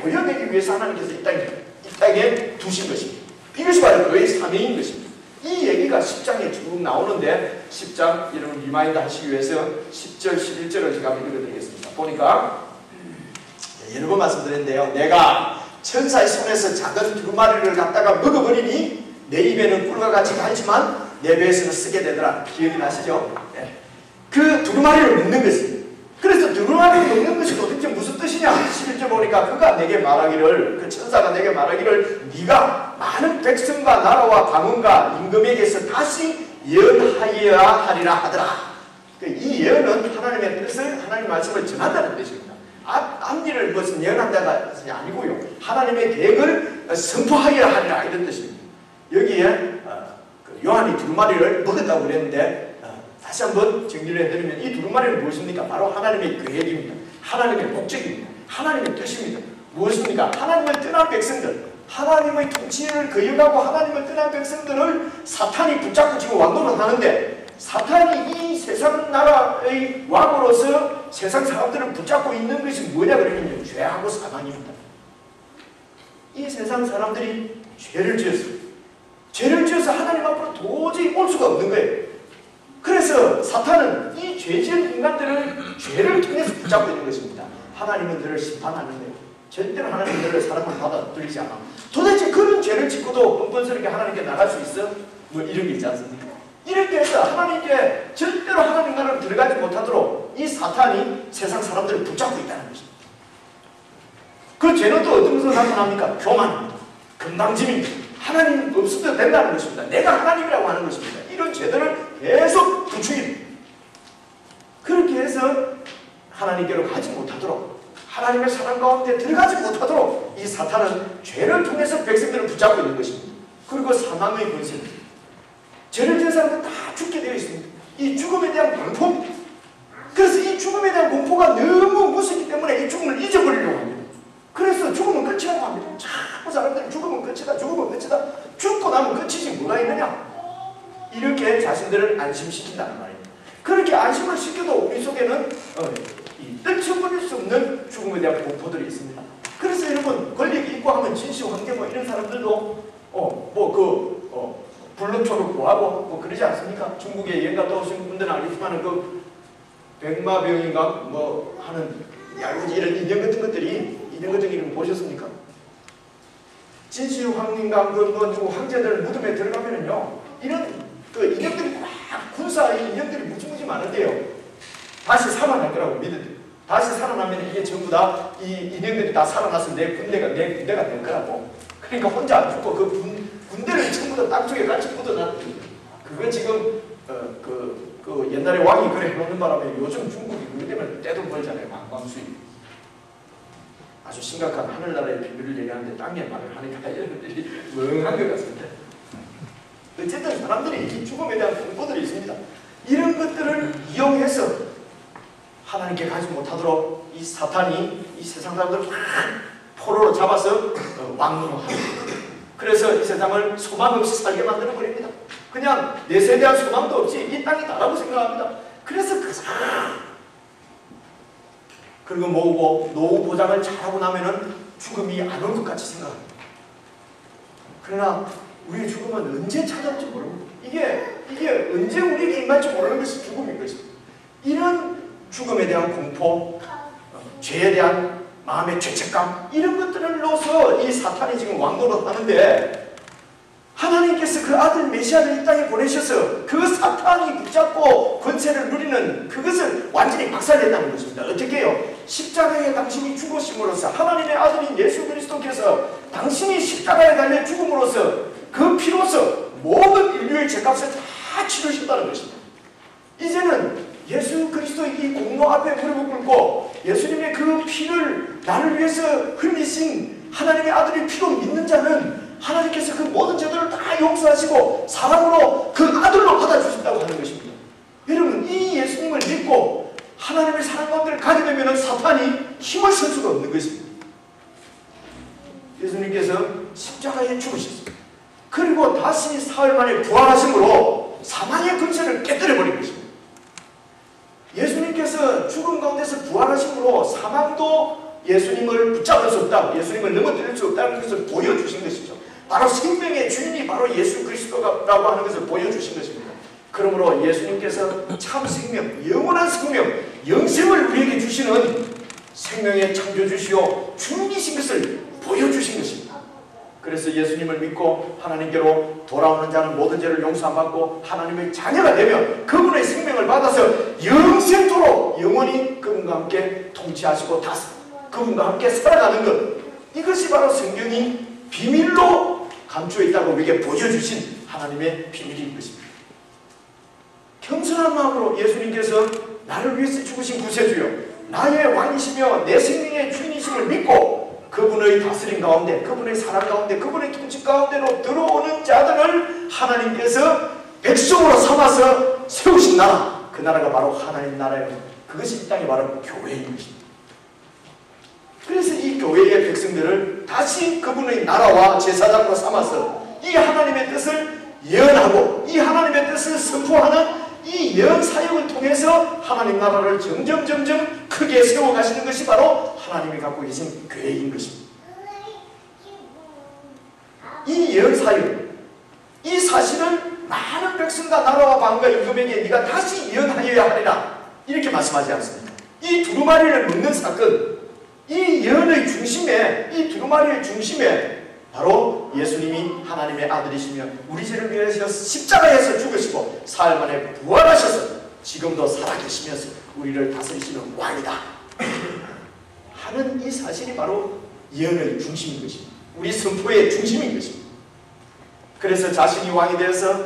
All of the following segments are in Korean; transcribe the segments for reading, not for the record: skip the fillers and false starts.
보여내기 위해서 하나님께서 이 땅에 두신 것입니다. 이것이 바로 그의 사명인 것입니다. 이 얘기가 10장에 쭉 나오는데 10장 여러분 리마인드 하시기 위해서 10절 11절을 제가 한번 읽어드리겠습니다. 보니까 여러 번 말씀드렸는데요. 내가 천사의 손에서 작은 두루마리를 갖다가 먹어버리니 내 입에는 꿀과 같이 달지만 내 배에서는 쓰게 되더라. 기억이 나시죠? 네. 그 두루마리를 먹는 것입니다. 그래서 두루마리를 먹는 것이 도대체 무슨 뜻이냐? 11절 보니까 그가 내게 말하기를, 그 천사가 내게 말하기를 네가 많은 백성과 나라와 강원과 임금에게서 다시 예언하여야 하리라 하더라. 이 예언은 하나님의 뜻을, 하나님의 말씀을 전한다는 뜻입니다. 앞일을 무슨 예언한다가 아니고요. 하나님의 계획을 선포하여야 하리라 이런 뜻입니다. 여기에 요한이 두루마리를 먹었다고 그랬는데 다시 한번 정리를 해드리면 이 두루마리는 무엇입니까? 바로 하나님의 계획입니다. 하나님의 목적입니다. 하나님의 뜻입니다. 무엇입니까? 하나님을 떠난 백성들, 하나님의 통치를 거역하고 하나님을 떠난 백성들을 사탄이 붙잡고 지금 왕노릇 하는데, 사탄이 이 세상 나라의 왕으로서 세상 사람들을 붙잡고 있는 것이 뭐냐 그러면요, 죄하고 사망입니다. 이 세상 사람들이 죄를 지어서 하나님 앞으로 도저히 올 수가 없는 거예요. 그래서 사탄은 이 죄지은 인간들을 죄를 통해서 붙잡고 있는 것입니다. 하나님은 너를 심판하는데 절대로 하나님은 너를 사랑을 받아들이지 않아. 도대체 그런 죄를 짓고도 뻔뻔스럽게 하나님께 나갈 수 있어? 뭐 이런 게 있지 않습니까? 이렇게 해서 하나님께 절대로 하나님 나라로 들어가지 못하도록 이 사탄이 세상 사람들을 붙잡고 있다는 것입니다. 그 죄는 또 어떤 것으로 나타납니까? 교만입니다. 건방짐입니다. 하나님 없어도 된다는 것입니다. 내가 하나님이라고 하는 것입니다. 이런 죄들을 계속 부추깁니다. 그렇게 해서 하나님께로 가지 못하도록, 하나님의 사랑 가운데 들어가지 못하도록 이 사탄은 죄를 통해서 백성들을 붙잡고 있는 것입니다. 그리고 사망의 권세입니다. 죄를 지은 사람은 다 죽게 되어 있습니다. 이 죽음에 대한 공포입니다. 그래서 이 죽음에 대한 공포가 너무 무섭기 때문에 이 죽음을 잊어버리려고 합니다. 그래서 죽음은 끝이라고 합니다. 자꾸 사람들이 죽음은 끝이다, 죽음은 끝이다. 죽고 나면 끝이지 뭐가 있느냐. 이렇게 자신들을 안심시킨다는 말입니다. 그렇게 안심을 시켜도 우리 속에는 떨쳐버릴 수 없는 죽음에 대한 공포들이 있습니다. 그래서 여러분 권력이 있고 하면 진시 황제 뭐 이런 사람들도 불로초를 구하고 뭐 그러지 않습니까? 중국에 여행 갔다 오신 분들은 알겠지만 그 백마병인가 뭐 하는 이런 인형 같은 것들이, 인형 같은 이름 보셨습니까? 진시 황인가 그 황제들 무덤에 들어가면은요, 이런 그 인형들이 막 군사 인형들이 무지무지 많은데요, 다시 살아날 거라고 믿으세요. 다시 살아나면 이게 전부 다 이 인형들이 다 살아나서 내 군대가 될 거라고. 그러니까 혼자 안 죽고 그 군대를 전부 다 땅속에 같이 묻어놨거든요. 그거 지금 그 옛날에 왕이 그래 해놓는 바람에 요즘 중국이 그것 때문에 떼돈 벌잖아요. 관광 수입. 아주 심각한 하늘나라의 비밀을 얘기하는데 땅에 말을 하니까 여러분들이 멍한 것 같습니다. 어쨌든 사람들이 이 죽음에 대한 공포들이 있습니다. 이런 것들을 이용해서 하나님께 가지 못하도록 이 사탄이 이 세상 사람들을 포로로 잡아서 왕노릇합니다. 그래서 이 세상을 소망 없이 살게 만들어 버립니다. 그냥 내세에 대한 소망도 없이 이 땅이 다라고 생각합니다. 그래서 그리고 모으고 노후 보장을 잘하고 나면은 죽음이 안 올 것 같이 생각합니다. 그러나 우리의 죽음은 언제 찾아올지 모릅니다. 이게 언제 우리에게 임할지 모르는 것이 죽음인 것입니다. 이런 죽음에 대한 공포, 죄에 대한 마음의 죄책감, 이런 것들을 넣어서 이 사탄이 지금 왕노릇 하는데, 하나님께서 그 아들 메시아를 이 땅에 보내셔서 그 사탄이 붙잡고 권세를 누리는 그것을 완전히 박살냈다는 것입니다. 어떻게 해요? 십자가에 당신이 죽으심으로써, 하나님의 아들인 예수 그리스도께서 당신이 십자가에 달려 죽음으로써 그 피로써 모든 인류의 죄값을 다 치르셨다는 것입니다. 이제는 예수 그리스도의 이 공로 앞에 무릎을 꿇고 예수님의 그 피를 나를 위해서 흘리신 하나님의 아들의 피로 믿는 자는 하나님께서 그 모든 죄들을 다 용서하시고 사랑으로 그 아들로 받아주신다고 하는 것입니다. 여러분, 이 예수님을 믿고 하나님의 사랑 가운데 가게 되면 사탄이 힘을 쓸 수가 없는 것입니다. 예수님께서 십자가에 죽으셨습니다. 그리고 다시 사흘 만에 부활하심으로 사망의 근세를 깨뜨려버린 것입니다. 예수님께서 죽음 가운데서 부활하심으로 사망도 예수님을 붙잡을 수 없다, 예수님을 넘어뜨릴 수 없다는 것을 보여주신 것이죠. 바로 생명의 주인이 바로 예수 그리스도라고 하는 것을 보여주신 것입니다. 그러므로 예수님께서 참 생명, 영원한 생명, 영생을 우리에게 주시는 생명의 창조주시오 주인이신 것을 보여주신 것입니다. 그래서 예수님을 믿고 하나님께로 돌아오는 자는 모든 죄를 용서받고 하나님의 자녀가 되면 그분의 생명을 받아서 영생토록 영원히 그분과 함께 통치하시고 그분과 함께 살아가는 것, 이것이 바로 성경이 비밀로 감추어 있다고 우리에게 보여주신 하나님의 비밀인 것입니다. 겸손한 마음으로 예수님께서 나를 위해서 죽으신 구세주요, 나의 왕이시며 내 생명의 주인이심을 믿고 그분의 다스림 가운데, 그분의 사랑 가운데, 그분의 통치 가운데로 들어오는 자들을 하나님께서 백성으로 삼아서 세우신 나라, 그 나라가 바로 하나님 나라예요. 그것이 이 땅에 바로 교회인 것입니다. 그래서 이 교회의 백성들을 다시 그분의 나라와 제사장으로 삼아서 이 하나님의 뜻을 예언하고 이 하나님의 뜻을 선포하는 이 예언 사역을 통해서 하나님 나라를 점점 크게 세워가시는 것이 바로 하나님이 갖고 계신 계획인 것입니다. 이 예언 사역, 이 사실을 많은 백성과 나라와 방과 임금에게 네가 다시 예언하여야 하리라, 이렇게 말씀하지 않습니다. 이 두루마리를 먹는 사건, 이 예언의 중심에, 이 두루마리의 중심에 바로 예수님이 하나님의 아들이시며 우리 죄를 위해서 십자가에서 죽으시고 사흘 만에 부활하셔서 지금도 살아계시면서 우리를 다스리시는 왕이다 하는 이 사실이 바로 예언의 중심인 것입니다. 우리 선포의 중심인 것입니다. 그래서 자신이 왕이 되어서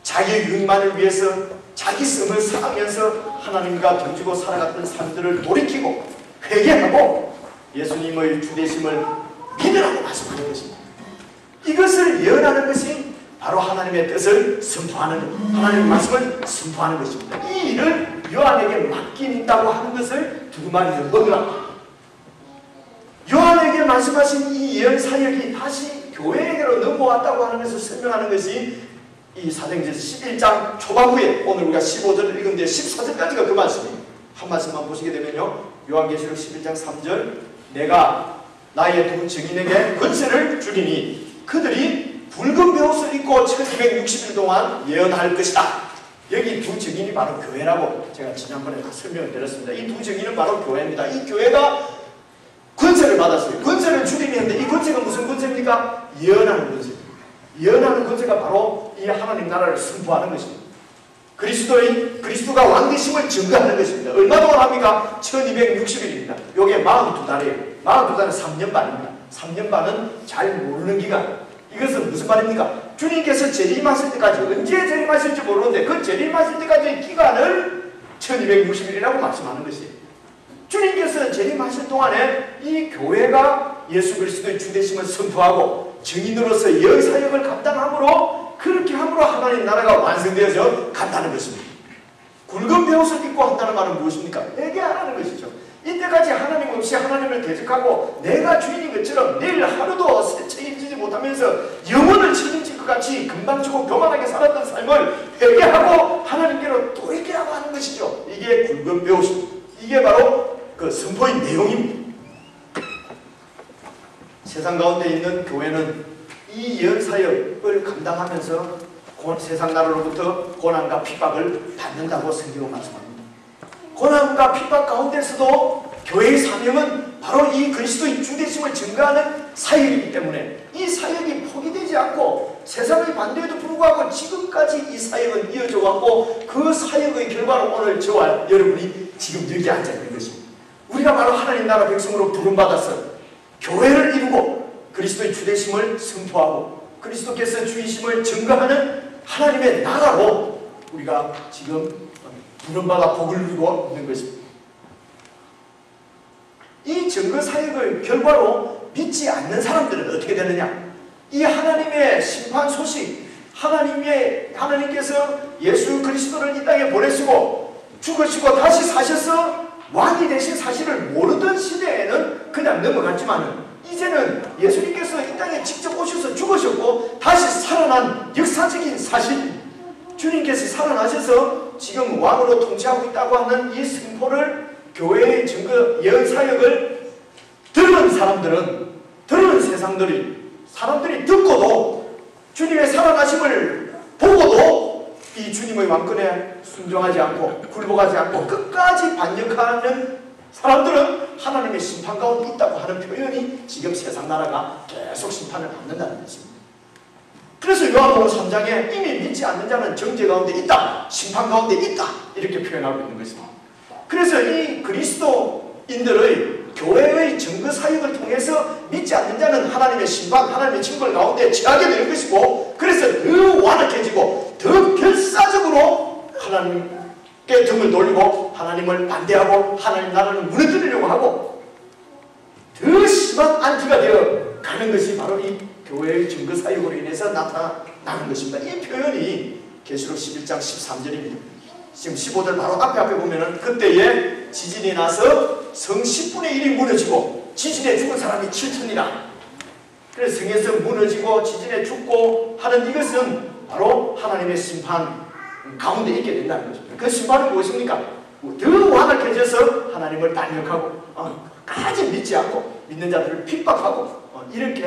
자기의 유익만을 위해서 자기 성을 쌓으면서 하나님과 등지고 살아갔던 삶들을 돌이키고 회개하고 예수님의 주되심을 믿으라고 말씀하는 것입니다. 이것을 예언하는 것이 바로 하나님의 뜻을 선포하는, 하나님의 말씀을 선포하는 것입니다. 이 일을 요한에게 맡긴다고 하는 것을 두루마리를 먹으라. 요한에게 말씀하신 이 예언 사역이 다시 교회에게로 넘어왔다고 하는 것을 설명하는 것이 이 사도행전 11장 초반부에 오늘 우리가 15절을 읽은데 14절까지가 그 말씀이에요. 한 말씀만 보시게 되면요, 요한계시록 11장 3절, 내가 나의 두 증인에게 권세를 주리니 그들이 붉은 베옷을 입고 1260일 동안 예언할 것이다. 여기 두 증인이 바로 교회라고 제가 지난번에 다 설명을 드렸습니다. 이 두 증인은 바로 교회입니다. 이 교회가 권세를 받았어요. 권세를 주리니 했는데 이 권세가 무슨 권세입니까? 예언하는 권세입니다. 예언하는 권세가 바로 이 하나님 나라를 선포하는 것입니다. 그리스도가 왕되심을 증거하는 것입니다. 얼마 동안 합니까? 1260일입니다. 요게 42달이에요. 42달은 3년 반입니다. 3년 반은 잘 모르는 기간. 이것은 무슨 말입니까? 주님께서 재림하실 때까지, 언제 재림하실지 모르는데 그 재림하실 때까지의 기간을 1260일이라고 말씀하는 것이에요. 주님께서 재림하실 동안에 이 교회가 예수 그리스도의 주되심을 선포하고 증인으로서 예언 사역을 감당함으로, 그렇게 함으로 하나님 나라가 완성되어져 간다는 것입니다. 굵은 베옷을 입고 한다는 말은 무엇입니까? 회개하라는 것이죠. 이때까지 하나님 없이 하나님을 대적하고 내가 주인인 것처럼 내일 하루도 책임지지 못하면서 영혼을 책임질 것 같이 금방지고 교만하게 살았던 삶을 회개하고 하나님께로 돌이키라고 하는 것이죠. 이게 굵은 베옷입니다. 이게 바로 그 선포의 내용입니다. 세상 가운데 있는 교회는 이 예언 사역을 감당하면서 세상 나라로부터 고난과 핍박을 받는다고 성경은 말씀합니다. 고난과 핍박 가운데서도 교회의 사명은 바로 이 그리스도의 주되심을 증거하는 사역이기 때문에 이 사역이 포기되지 않고 세상의 반대에도 불구하고 지금까지 이 사역은 이어져 왔고, 그 사역의 결과로 오늘 저와 여러분이 지금 여기 앉아 있는 것입니다. 우리가 바로 하나님 나라 백성으로 부름받아서 교회를 이루고 그리스도의 주되심을 선포하고 그리스도께서 주이심을 증거하는 하나님의 나라로 우리가 지금 부름받아 복을 누리고 있는 것입니다. 이 증거 사역의 결과로 믿지 않는 사람들은 어떻게 되느냐? 이 하나님의 심판 소식, 하나님께서 예수 그리스도를 이 땅에 보내시고 죽으시고 다시 사셔서 왕이 되신 사실을 모르던 시대에는 그냥 넘어갔지만, 이제는 예수님께서 이 땅에 직접 오셔서 죽으셨고 다시 살아난 역사적인 사실, 주님께서 살아나셔서 지금 왕으로 통치하고 있다고 하는 이 선포를, 교회의 증거 예언 사역을 들은 사람들은, 들은 사람들이 듣고도 주님의 살아나심을 보고도 이 주님의 왕권에 순종하지 않고 굴복하지 않고 끝까지 반역하는 사람들은 하나님의 심판 가운데 있다고 하는 표현이 지금 세상 나라가 계속 심판을 받는다는 것입니다. 그래서 요한복음 3장에 이미 믿지 않는 자는 정죄 가운데 있다, 심판 가운데 있다, 이렇게 표현하고 있는 것입니다. 그래서 이 그리스도인들의 교회의 증거 사역을 통해서 믿지 않는 자는 하나님의 심판, 하나님의 징벌 가운데 처하게 되는 것이고, 그래서 더 완악해지고 더 결사적으로 하나님께 등을 돌리고 하나님을 반대하고 하나님 나라를 무너뜨리려고 하고 더 심한 안티가 되어 가는 것이 바로 이 교회의 증거 사역으로 인해서 나타나는 것입니다. 이 표현이 계시록 11장 13절입니다. 지금 15절 바로 앞에 보면은 그때에 지진이 나서 성 10분의 1이 무너지고 지진에 죽은 사람이 7천이라. 그래서 성에서 무너지고 지진에 죽고 하는 이것은 바로 하나님의 심판 가운데 있게 된다는 것입니다. 그 심판은 무엇입니까? 더 완악해져서 하나님을 반역하고 까지 믿지 않고 믿는 자들을 핍박하고 이렇게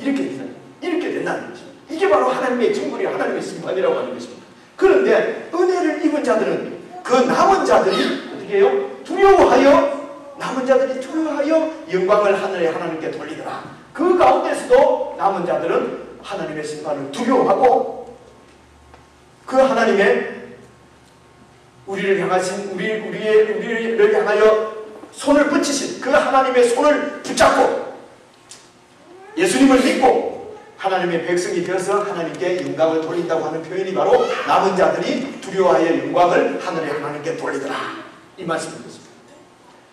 된다는 것입니다. 이게 바로 하나님의 징벌이 하나님의 심판이라고 하는 것입니다. 그런데 은혜를 입은 자들은 그 남은 자들이 어떻게 해요? 남은 자들이 두려워하여 영광을 하늘에 하나님께 돌리더라. 그 가운데서도 남은 자들은 하나님의 심판을 두려워하고 그 하나님의 우리를 향하여 손을 붙이신 그 하나님의 손을 붙잡고 예수님을 믿고 하나님의 백성이 되어서 하나님께 영광을 돌린다고 하는 표현이 바로 남은 자들이 두려워하여 영광을 하늘에 하나님께 돌리더라, 이 말씀인 것입니다.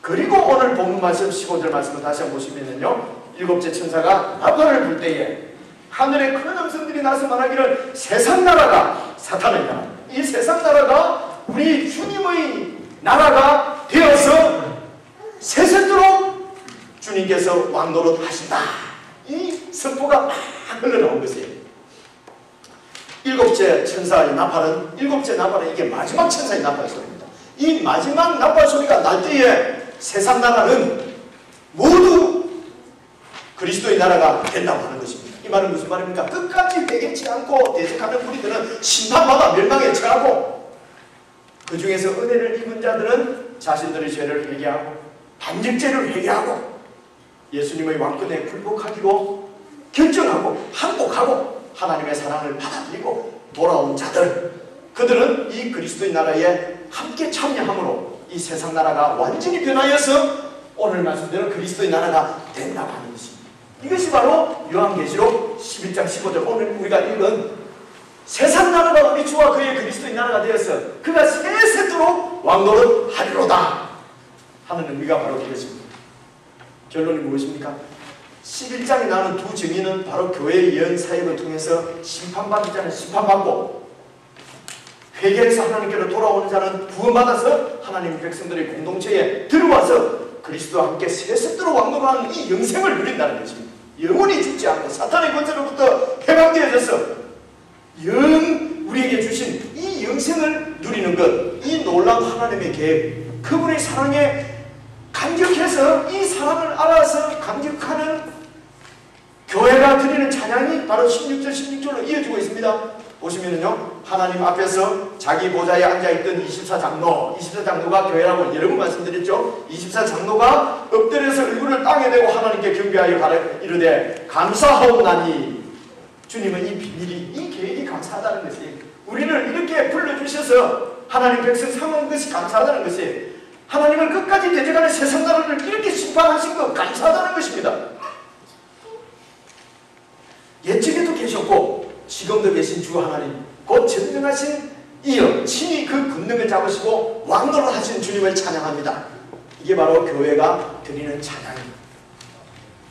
그리고 오늘 본문 말씀 15절 말씀을 다시 한번 보시면요, 일곱째 천사가 나팔을 불 때에 하늘에 큰 음성들이 나서 말하기를 세상 나라가 사탄의 나라, 이 세상 나라가 우리 주님의 나라가 되어서 세세토록 주님께서 왕노릇 하신다, 이 선포가 막 흘러나온 것이에요. 일곱째 천사의 나팔은, 일곱째 나팔은 이게 마지막 천사의 나팔 소리입니다. 이 마지막 나팔 소리가 날 때에 세상 나라는 모두 그리스도의 나라가 된다고 하는 것입니다. 이 말은 무슨 말입니까? 끝까지 회개치 않고 대적하는 우리들은 심판받아 멸망에 처하고, 그 중에서 은혜를 입은 자들은 자신들의 죄를 회개하고 반역죄를 회개하고 예수님의 왕권에 굴복하기로 결정하고 항복하고 하나님의 사랑을 받아들이고 돌아온 자들, 그들은 이 그리스도의 나라에 함께 참여함으로 이 세상 나라가 완전히 변하여서 오늘 말씀대로 그리스도의 나라가 된다고 하는 것입니다. 이것이 바로 요한계시록 11장 15절 오늘 우리가 읽은 세상 나라가 우리 주와 그의 그리스도의 나라가 되어서 그가 세세토록 왕노릇 하리로다 하는 의미가 바로 이것입니다. 결론이 무엇입니까? 11장에 나오는 두 증인은 바로 교회의 예언 사역을 통해서 심판받은 자는 심판받고 회개해서 하나님께로 돌아오는 자는 구원받아서 하나님 백성들의 공동체에 들어와서 그리스도와 함께 세세토록 왕노릇하는 이 영생을 누린다는 것입니다. 영원히 죽지 않고 사탄의 권세로부터 해방되어져서 우리에게 주신 이 영생을 누리는 것, 이 놀라운 하나님의 계획, 그분의 사랑에 감격해서 이 사랑을 알아서 감격하는 교회가 드리는 찬양이 바로 16절로 이어지고 있습니다. 보시면은요, 하나님 앞에서 자기 보좌에 앉아있던 24장로가 교회라고 여러 번 말씀드렸죠. 24장로가 엎드려서 얼굴을 땅에 대고 하나님께 경배하여 이르되 감사하옵나니, 주님은 이 비밀이, 이 계획이 감사하다는 것이, 우리를 이렇게 불러주셔서 하나님 백성 삼은 것이 감사하다는 것이, 하나님을 끝까지 대적하는 세상 나라를 이렇게 심판하신 것 감사하다는 것입니다. 옛적에도 계셨고 지금도 계신 주 하나님, 곧 전능하신 이여 친히 그 권능을 잡으시고 왕노릇 하신 주님을 찬양합니다. 이게 바로 교회가 드리는 찬양입니다.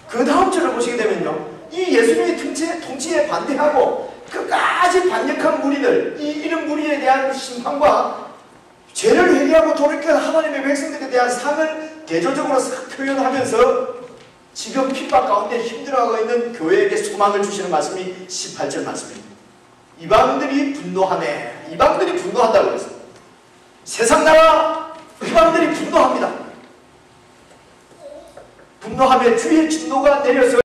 그 다음 절을 보시게 되면요, 이 예수님의 통치에 반대하고 끝까지 반역한 무리들, 이런 무리에 대한 심판과 죄를 회개하고 돌이킨 하나님의 백성들에 대한 상을 대조적으로 표현하면서 지금 핍박 가운데 힘들어하고 있는 교회에게 소망을 주시는 말씀이 18절 말씀입니다. 이방들이 분노하네. 이방들이 분노한다고 했어요. 세상 나라 이방들이 분노합니다. 분노하며 주의 진노가 내려서